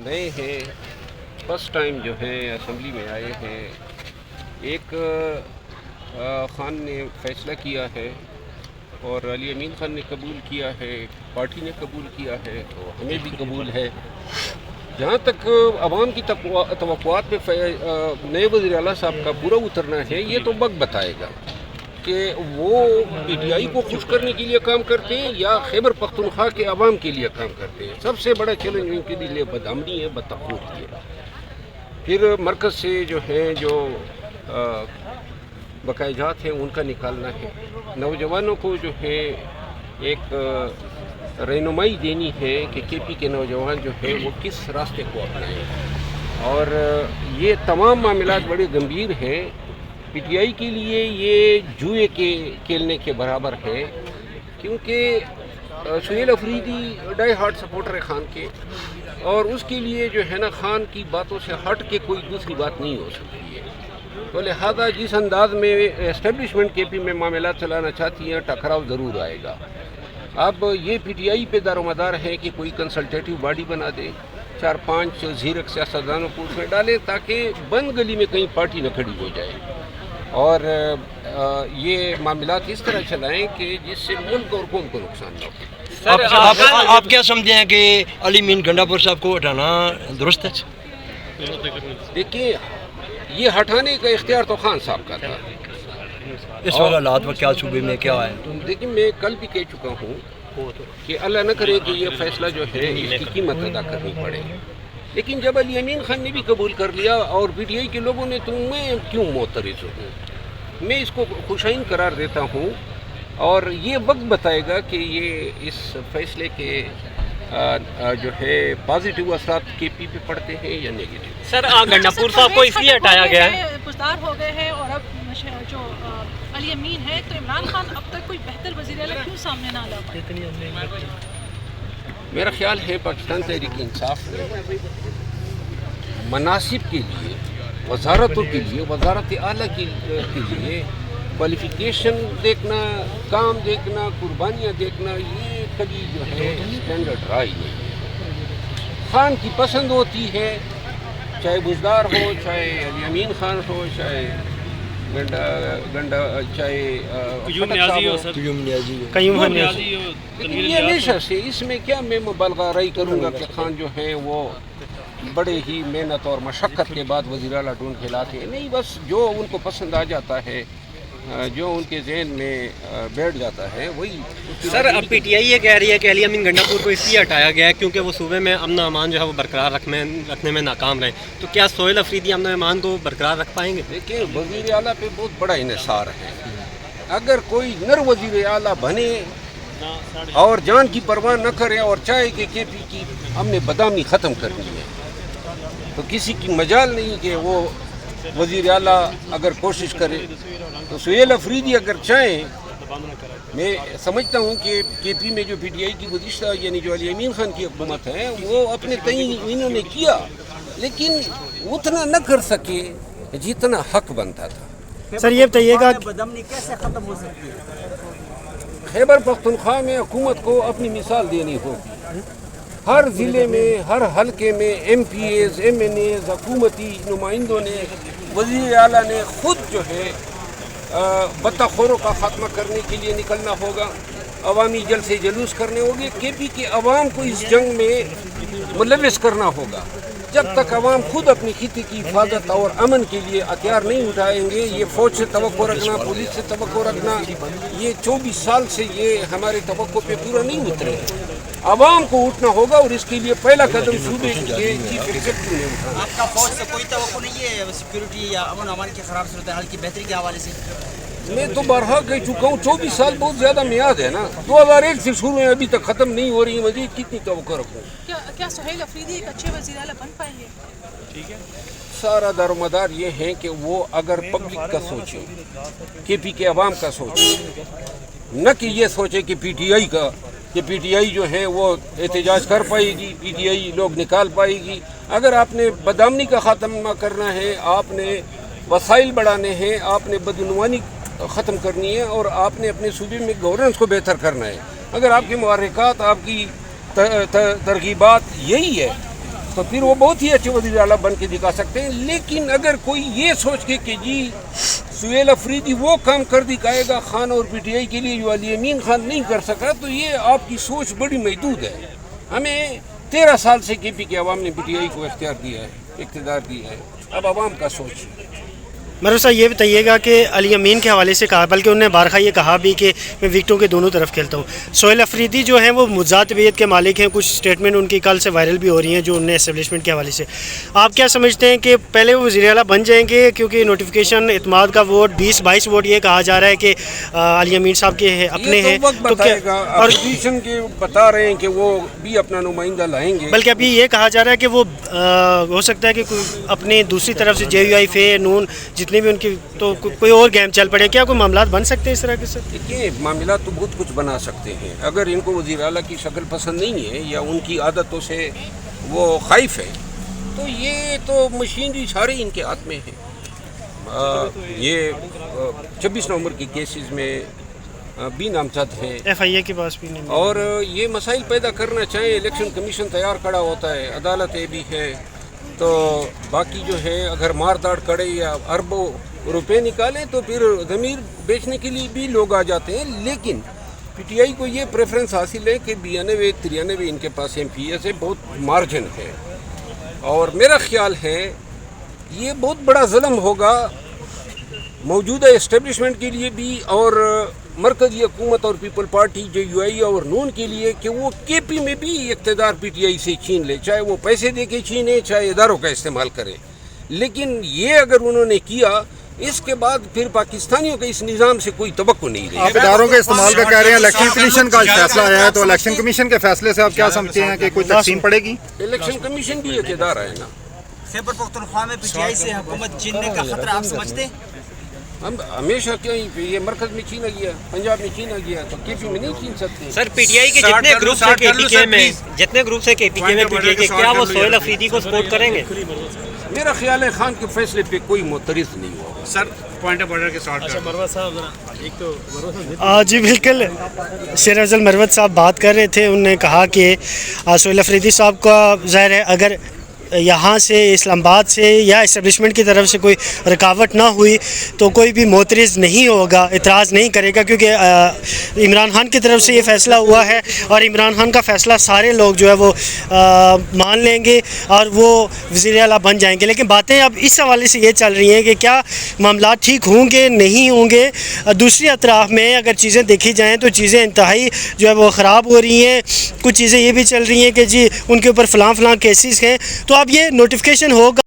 نئے ہیں، first time جو ہیں اسمبلی میں آئے ہیں، ایک خان نے فیصلہ کیا ہے اور علی امین خان نے قبول کیا ہے، پارٹی نے قبول کیا ہے، تو ہمیں بھی قبول ہے۔ جہاں تک عوام کی توقعات پہ نئے وزیر اعلیٰ صاحب کا پورا اترنا ہے، یہ تو وقت بتائے گا کہ وہ پی ٹی آئی کو خوش کرنے کے لیے کام کرتے ہیں یا خیبر پختونخوا کے عوام کے لیے کام کرتے ہیں۔ سب سے بڑا چیلنج ان کے لیے بدامنی ہے، بدتخلیقی ہے۔ پھر مرکز سے جو ہیں جو بقایا جات ہیں ان کا نکالنا ہے، نوجوانوں کو جو ہے ایک رہنمائی دینی ہے کہ کے پی کے نوجوان جو ہے وہ کس راستے کو اپنائیں، اور یہ تمام معاملات بڑے گمبھیر ہیں۔ پی ٹی آئی کے لیے یہ جوئے کے کھیلنے کے برابر ہے، کیونکہ سہیل افریدی ڈائی ہارڈ سپورٹر ہے خان کے، اور اس کے لیے جو ہے نا خان کی باتوں سے ہٹ کے کوئی دوسری بات نہیں ہو سکتی ہے۔ تو لہذا جس انداز میں اسٹیبلشمنٹ کے پی میں معاملات چلانا چاہتی ہیں، ٹکراؤ ضرور آئے گا۔ اب یہ پی ٹی آئی پہ دار و مدار ہے کہ کوئی کنسلٹیٹیو باڈی بنا دے، 4-5 زیرک سیاستدانوں کو اس میں ڈالے تاکہ بند گلی میں کہیں پارٹی نہ کھڑی ہو جائے، اور یہ معاملات اس طرح چلائیں کہ جس سے ملک اور قوم کو نقصان نہ ہو۔ آپ کیا سمجھتے ہیں کہ علی امین گنڈا پور صاحب کو ہٹانا درست ہے؟ دیکھیے، یہ ہٹانے کا اختیار تو خان صاحب کا تھا۔ اس وقت حالات میں کیا صوبے میں کیا ہے؟ دیکھیں، میں کل بھی کہہ چکا ہوں کہ اللہ نہ کرے کہ یہ فیصلہ جو ہے اس کی قیمت ادا کرنی پڑے، لیکن جب علی امین خان نے بھی قبول کر لیا اور پی ٹی آئی کے لوگوں نے، تو میں کیوں معترض ہوں؟ میں اس کو خوشائن قرار دیتا ہوں، اور یہ وقت بتائے گا کہ یہ اس فیصلے کے جو ہے پازیٹیو اثرات کے پی پہ پڑتے ہیں یا نیگیٹو۔ سر، گنڈا پور صاحب کو اس لیے ہٹایا گیا ہے، بزدار ہو گئے ہیں، اور اب جو علی امین ہے، تو عمران خان اب تک کوئی بہتر وزیر اعلیٰ کیوں سامنے نہ لا پائے؟ میرا خیال ہے پاکستان تحریک انصاف نے مناصب کے لیے، وزارتوں کے لیے، وزارت اعلیٰ کے لیے کوالیفیکیشن دیکھنا، کام دیکھنا، قربانیاں دیکھنا، یہ کبھی جو ہے اسٹینڈرڈ رہا ہی نہیں ہے۔ خان کی پسند ہوتی ہے، چاہے بزدار ہو، چاہے علی امین خان ہو، چاہے گنڈا چاہے قیوم نیازی ہو، سر قیوم نیازی ہو، لیکن یہ ہمیشہ سے، اس میں کیا میں مبالغہ رائے کروں گا کہ خان جو ہیں وہ بڑے ہی محنت اور مشقت کے بعد وزیر اعلیٰ ڈھونڈ کے لاتے ہیں، نہیں، بس جو ان کو پسند آ جاتا ہے، جو ان کے ذہن میں بیٹھ جاتا ہے وہی۔ سر، اب پی ٹی آئی یہ کہہ رہی ہے کہ علی امین گنڈا پور کو اس لیے ہٹایا گیا ہے کیونکہ وہ صوبے میں امن و امان جو ہے وہ برقرار رکھنے میں ناکام رہے، تو کیا سہیل افریدی امن و امان کو برقرار رکھ پائیں گے؟ دیکھیں، وزیر اعلیٰ پہ بہت بڑا انحصار ہے۔ اگر کوئی نر وزیر اعلیٰ بنے اور جان کی پرواہ نہ کرے اور چاہے کہ کے پی کی امن بدامنی ختم کرنی ہے، تو کسی کی مجال نہیں کہ وہ وزیر اعلیٰ اگر کوشش کرے۔ تو سہیل افریدی اگر چاہیں، میں سمجھتا ہوں کہ کے پی میں جو پی ٹی آئی کی گزشتہ یعنی جو علی امین خان کی حکومت ہے، وہ اپنے تئیں انہوں نے کیا، لیکن اتنا نہ کر سکے جتنا حق بنتا تھا۔ سر یہ بتائیے گا بدامنی کیسے ختم ہو سکتی ہے؟ خیبر پختونخوا میں حکومت کو اپنی مثال دینی ہوگی۔ ہر ضلع میں، ہر حلقے میں MPs, MNAs, حکومتی نمائندوں نے، وزیر اعلیٰ نے خود جو ہے بدخوروں کا خاتمہ کرنے کے لیے نکلنا ہوگا، عوامی جلسے جلوس کرنے ہوگے، کے پی کے عوام کو اس جنگ میں ملوث کرنا ہوگا۔ جب تک عوام خود اپنی خطے کی حفاظت اور امن کے لیے ہتھیار نہیں اٹھائیں گے، یہ فوج سے توقع رکھنا، پولیس سے توقع رکھنا، یہ 24 سال سے یہ ہمارے توقع پہ پورا نہیں اترے۔ عوام کو اٹھنا ہوگا، اور اس کے لیے پہلا قدم صوبے کے چیف ایگزیکٹو نے اٹھانا۔ آپ کا فوج سے کوئی توقع نہیں ہے سیکیورٹی یا امن و امان کی خراب صورتحال کی بہتری کے حوالے سے؟ میں تو بارہا کہہ چکا ہوں، 24 سال بہت زیادہ میعاد ہے نا، 2001 سے شروع ہے، ابھی تک ختم نہیں ہو رہی، مزید کتنی توقع رکھوں؟ کیا سہیل افریدی ایک اچھے وزیر اعلیٰ بن پائیں گے؟ سارا دار و مدار یہ ہے کہ وہ اگر پبلک کا سوچے، کے پی کے عوام کا سوچے، نہ کہ یہ سوچے کہ پی ٹی آئی جو ہے وہ احتجاج کر پائے گی، پی ٹی آئی لوگ نکال پائے گی۔ اگر آپ نے بدامنی کا خاتمہ کرنا ہے، آپ نے وسائل بڑھانے ہیں، آپ نے بدعنوانی ختم کرنی ہے، اور آپ نے اپنے صوبے میں گورننس کو بہتر کرنا ہے، اگر آپ کے محرکات، آپ کی ترغیبات یہی ہے، تو پھر وہ بہت ہی اچھے وزیر اعلیٰ بن کے دکھا سکتے ہیں. لیکن اگر کوئی یہ سوچ کے کہ جی سہیل افریدی وہ کام کر دکھائے گا خان اور پی ٹی آئی کے لیے جو علی امین خان نہیں کر سکا, تو یہ آپ کی سوچ بڑی محدود ہے. ہمیں 13 سال سے کے پی کے عوام نے پی ٹی آئی کو اختیار دیا ہے, اقتدار دیا ہے. اب عوام کا سوچ. مروی صاحب یہ بتائیے گا کہ علی امین کے حوالے سے کہا, بلکہ انہوں نے بارہا یہ کہا بھی کہ میں وکٹوں کے دونوں طرف کھیلتا ہوں. سہیل افریدی جو ہیں وہ مضاد طبیعت کے مالک ہیں, کچھ اسٹیٹمنٹ ان کی کل سے وائرل بھی ہو رہی ہیں جو انہیں اسٹیبلشمنٹ کے حوالے سے. آپ کیا سمجھتے ہیں کہ پہلے وہ وزیر اعلیٰ بن جائیں گے, کیونکہ نوٹیفیکیشن اعتماد کا ووٹ 20-22 ووٹ یہ کہا جا رہا ہے کہ علی امین صاحب کے اپنے ہیں, تو کیا اپوزیشن کے بتا رہے ہیں کہ وہ بھی اپنا نمائندہ لائیں گے, بلکہ ابھی یہ کہا جا رہا ہے کہ وہ ہو سکتا ہے کہ اپنی دوسری طرف سے جے یو آئی فے نون جتنے بھی ان کی, تو کوئی اور گیم چل پڑے. کیا کوئی معاملات بن سکتے ہیں اس طرح کے سر؟ دیکھیے معاملات تو بہت کچھ بنا سکتے ہیں. اگر ان کو وزیر اعلیٰ کی شکل پسند نہیں ہے یا ان کی عادتوں سے وہ خائف ہے, تو یہ تو مشینری سارے ان کے ہاتھ میں ہیں. یہ 26 نومبر کی کیسز میں بھی نامزد ہیں, ایف آئی اے کے پاس بھی نہیں, اور یہ مسائل پیدا کرنا چاہیں. الیکشن کمیشن تیار کھڑا ہوتا ہے, عدالت بھی ہے, تو باقی جو ہے اگر مار داڑ کرے یا اربوں روپے نکالیں تو پھر ضمیر بیچنے کے لیے بھی لوگ آ جاتے ہیں. لیکن پی ٹی آئی کو یہ پریفرنس حاصل ہے کہ 92-93 ان کے پاس ایم پی ایس ہے, بہت مارجن ہے. اور میرا خیال ہے یہ بہت بڑا ظلم ہوگا موجودہ اسٹیبلشمنٹ کے لیے بھی اور مرکزی حکومت اور پیپل پارٹی جے یو آئی اور نون کے لیے کہ وہ کے پی میں بھی اقتدار پی ٹی آئی سے چھین لے, چاہے وہ پیسے دے کے چھینے چاہے اداروں کا استعمال کرے. لیکن یہ اگر انہوں نے کیا, اس کے بعد پھر پاکستانیوں کے اس نظام سے کوئی توقع نہیں رہی. آپ اداروں کے استعمال کا کہہ رہے ہیں, الیکشن کمیشن کا فیصلہ آیا ہے, تو الیکشن کمیشن کے فیصلے سے آپ کیا سمجھتے ہیں کہ کوئی تقسیم پڑے گی؟ الیکشن کمیشن بھی اقتدار ہے نا. خیبر پختونخوا میں پی ٹی آئی سے حکومت چھیننے کا خطرہ آپ سمجھتے ہیں؟ ہم ہمیشہ کہیں پہ یہ مرکز میں چھینا گیا, پنجاب میں چھینا گیا, تو کے پی میں نہیں چھین سکتے. سر پی ٹی آئی کے جتنے گروپ سے کے پی کے میں جتنے گروپ سے کے پی کے میں پی ٹی آئی کے, کیا وہ سہیل افریدی کو سپورٹ کریں گے؟ میرا خیال ہے خان کے فیصلے پہ کوئی معترض نہیں ہوگا. سر پوائنٹ آف آرڈر کے ساتھ جی بالکل, شیر افضل مروت صاحب بات کر رہے تھے. انہوں نے کہا کہ سہیل افریدی صاحب کا ظاہر ہے اگر یہاں سے اسلام آباد سے یا اسٹیبلشمنٹ کی طرف سے کوئی رکاوٹ نہ ہوئی تو کوئی بھی معترض نہیں ہوگا, اعتراض نہیں کرے گا, کیونکہ عمران خان کی طرف سے یہ فیصلہ ہوا ہے اور عمران خان کا فیصلہ سارے لوگ جو ہے وہ مان لیں گے اور وہ وزیر اعلیٰ بن جائیں گے. لیکن باتیں اب اس حوالے سے یہ چل رہی ہیں کہ کیا معاملات ٹھیک ہوں گے نہیں ہوں گے. دوسری اطراف میں اگر چیزیں دیکھی جائیں تو چیزیں انتہائی جو ہے وہ خراب ہو رہی ہیں. کچھ چیزیں یہ بھی چل رہی ہیں کہ جی ان کے اوپر فلاں کیسز ہیں, تو اب یہ نوٹیفیکیشن ہوگا.